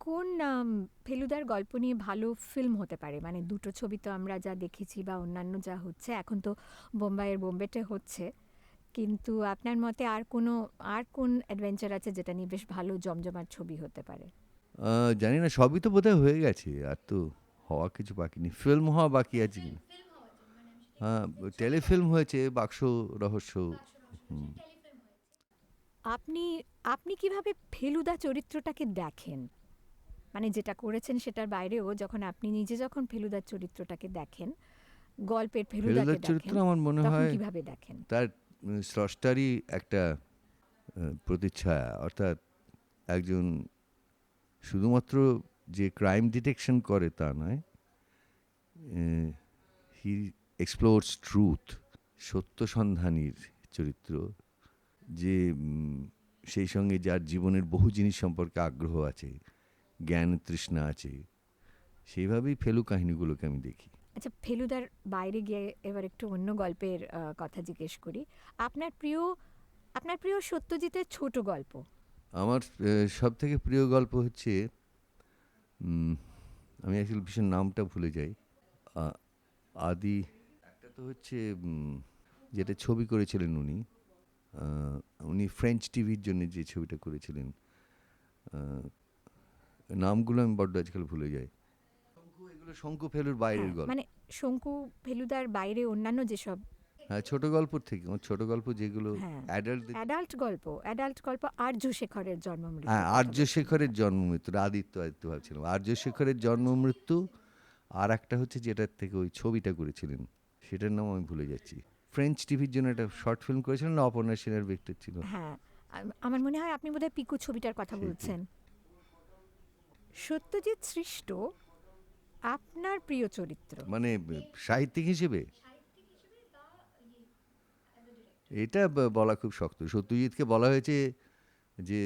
কোন ফেলুদার গল্প নিয়ে ভালো ফিল্ম হতে পারে? মানে দুটো ছবি তো আমরা যা দেখেছি বা অন্যান্য যা হচ্ছে, এখন তো বোম্বাইয়ের বোম্বেতে হচ্ছে। কিন্তু আপনার মতে আর কোন অ্যাডভেঞ্চার আছে যেটা নিয়ে বেশ ভালো জমজমাট ছবি হতে পারে? জানি না, সবই তো বোধহয় হয়ে গেছে। আর তো হওয়া কিছু বাকি নেই। ফিল্ম হওয়া বাকি আছে কি? হ্যাঁ, টেলিফিল্ম হয়েছে 'বাক্স রহস্য'। হুম। আপনি আপনি কিভাবে ফেলুদা চরিত্রটাকে দেখেন? মানে যেটা করেছেন সেটার বাইরেও যখন ফেলুদার চরিত্রটাকে দেখেন, গল্পের ফেলুদাকে ফেলুদার চরিত্র দেখেন, আমার মনে তখন হয় কিভাবে দেখেন? তার স্রষ্টারই একটা প্রতিচ্ছায়া। অর্থাৎ একজন শুধুমাত্র যে ক্রাইম ডিটেকশন করে তা নয়, হি এক্সপ্লোরস ট্রুথ, সত্য সন্ধানীর চরিত্র। যে সেই সঙ্গে যার জীবনের বহু জিনিস সম্পর্কে আগ্রহ আছে, জ্ঞান তৃষ্ণা আছে, সেইভাবেই ফেলু কাহিনীগুলোকে আমি দেখি। আচ্ছা, ফেলুদার বাইরে গিয়ে এবার একটু অন্য গল্পের কথা জিজ্ঞেস করি। আপনার প্রিয় আপনার প্রিয় সত্যজিতের ছোট গল্প? আমার সব থেকে প্রিয় গল্প হচ্ছে, উম, আমি অ্যাকচুয়ালি ভীষণ নামটা ভুলে যাই। আ- আদি একটা তো হচ্ছে, যেটা ছবি করেছিলেন উনি। আহ, উনি ফ্রেঞ্চ টিভির জন্য যে ছবিটা করেছিলেন, আহ, নামগুলো আমি বড্ড আজকাল ভুলে যাই। এগুলো শঙ্কু ফেলুর বাইরের হ্যাঁ, গল্প। মানে শঙ্কু ফেলুদার বাইরে অন্যান্য যেসব, হ্যাঁ, ছোট গল্প থেকে, আমার ছোট গল্প যেগুলো হ্যাঁ, অ্যাডাল্টদের। অ্যাডাল্ট গল্প আর্য শেখরের জন্ম হ্যাঁ, মৃত্যুর কথা আর্য বলছিলেন শেখরের আপনি। জন্ম মৃত্যু, আদিত্য ভাবছিলাম আর্য শেখরের জন্ম মৃত্যু। আর একটা হচ্ছে যেটার থেকে ওই ছবিটা করেছিলেন, সেটার নাম আমি ভুলে যাচ্ছি। ফ্রেঞ্চ টিভির জন্য একটা শর্ট ফিল্ম করেছিলেন না, অপর্ণা সেনের ভিক্টর ছিল। হ্যাঁ, আমার মনে হয় আপনি বোধহয় পিকু ছবিটার কথা সেইটাই। বলছেন। সত্যজিৎ সৃষ্ট আপনার প্রিয় চরিত্র? মানে সাহিত্যিক হিসেবে এটা বলা খুব শক্ত। সত্যজিৎকে বলা হয়েছে যে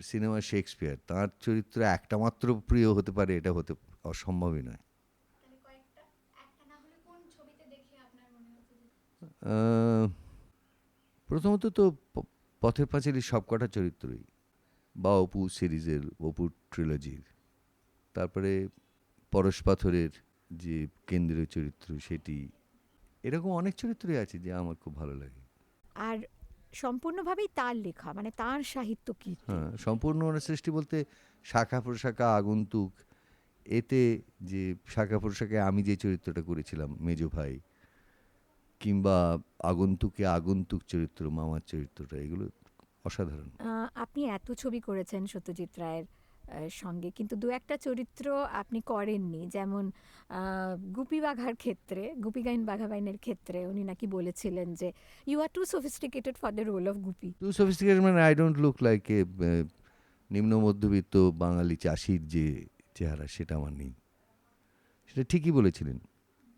সিনেমা শেক্সপিয়ার, তার চরিত্র একটা মাত্র প্রিয় হতে পারে, এটা হতে অসম্ভবই নয়। আহ, প্রথমত তো পথের পাঁচালীর সবকটা চরিত্রই, বা অপু সিরিজের, অপু ট্রিলজির, তারপরে পরশ পাথরের যে কেন্দ্রীয় চরিত্র সেটি, এরকম অনেক চরিত্রই আছে যে আমার খুব ভালো লাগে। আর সম্পূর্ণভাবেই তার লেখা, মানে তার সাহিত্য কীর্তি। হ্যাঁ, সম্পূর্ণ ওনার সৃষ্টি বলতে শাখা প্রশাখা, আগন্তুক, এতে যে শাখা প্রশাখায় আমি যে চরিত্রটা করেছিলাম মেজো ভাই, কিংবা আগন্তুকে আগন্তুক চরিত্র, মামার চরিত্রটা, এগুলো অসাধারণ। আপনি এত ছবি করেছেন সত্যজিৎ রায়ের সঙ্গে, কিন্তু দু একটা চরিত্র আপনি করেননি, যেমন গুপি বাঘার ক্ষেত্রে, গুপি গাইন বাঘা বাইনের ক্ষেত্রে উনি নাকি বলেছিলেন যে you are too sophisticated for the role of Goopy. Too sophisticated মানে I don't look like a নিম্ন মধ্যবিত্ত বাঙালি চাষির যে চেহারা, সেটা আমার নেই। সেটা ঠিকই বলেছিলেন,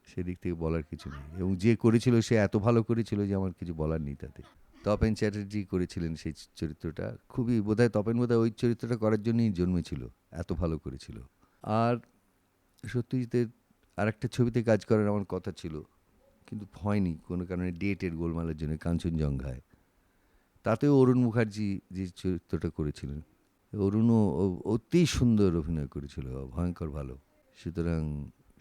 সেদিক থেকে বলার কিছু নেই। এবং যে করেছিল সে এত ভালো করেছিল যে আমার কিছু বলার নেই তাতে। তপেন চ্যাটার্জি করেছিলেন সেই চরিত্রটা, খুবই বোধহয় তপেন বোধহয় ওই চরিত্রটা করার জন্যই জন্মেছিল, এত ভালো করেছিল। আর সত্যজিতের আরেকটা ছবিতে কাজ করার আমার কথা ছিল, কিন্তু হয়নি কোনো কারণে, ডেটের গোলমালের জন্য, কাঞ্চনজঙ্ঘায়। তাতেও অরুণ মুখার্জি যে চরিত্রটা করেছিলেন, অরুণও অতি সুন্দর অভিনয় করেছিল, ভয়ঙ্কর ভালো। সুতরাং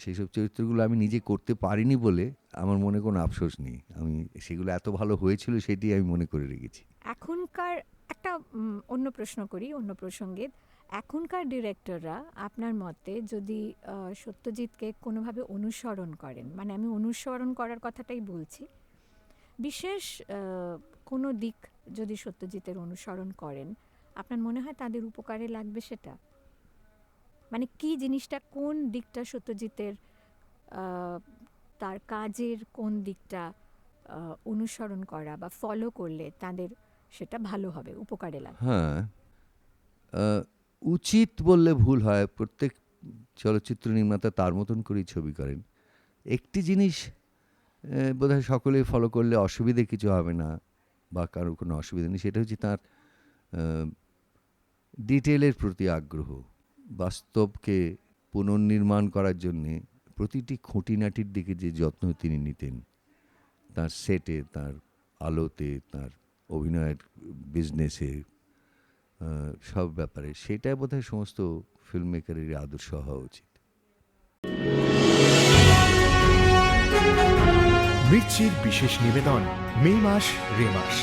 সেই সব চরিত্রগুলো আমি নিজে করতে পারিনি বলে আমার মনে কোনো আফসোস নেই। আমি সেগুলো এত ভালো হয়েছিল সেটি আমি মনে করে রেখেছি। এখনকার একটা অন্য প্রশ্ন করি, অন্য প্রসঙ্গে। এখনকার ডিরেক্টররা আপনার মতে যদি সত্যজিৎকে কোনোভাবে অনুসরণ করেন, মানে আমি অনুসরণ করার কথাটাই বলছি, বিশেষ কোনো দিক যদি সত্যজিতের অনুসরণ করেন, আপনার মনে হয় তাদের উপকারে লাগবে সেটা? মানে কি জিনিসটা, কোন দিকটা সত্যজিতের, আহ, তার কাজের কোন দিকটা অনুসরণ করা বা ফলো করলে তাদের সেটা ভালো হবে, উপকারে লাগবে? হ্যাঁ, আহ, উচিত বললে ভুল হয়। প্রত্যেক চলচ্চিত্র নির্মাতা তার মতন করেই ছবি করেন। একটি জিনিস বোধহয় সকলেই ফলো করলে অসুবিধে কিছু হবে না, বা কারোর কোনো অসুবিধা নেই, সেটা হচ্ছে তার ডিটেলের প্রতি আগ্রহ। বাস্তবকে পুনর্নির্মাণ করার জন্যে প্রতিটি খুঁটিনাটির দিকে যে যত্ন তিনি নিতেন, তার সেটে, তার আলোতে, তার অভিনয়ের বিজনেসে, সব ব্যাপারে সেটাই বোধহয় সমস্ত ফিল্ম মেকারেরই আদর্শ হওয়া উচিত। মির্চির বিশেষ নিবেদন মে মাস রে মাস।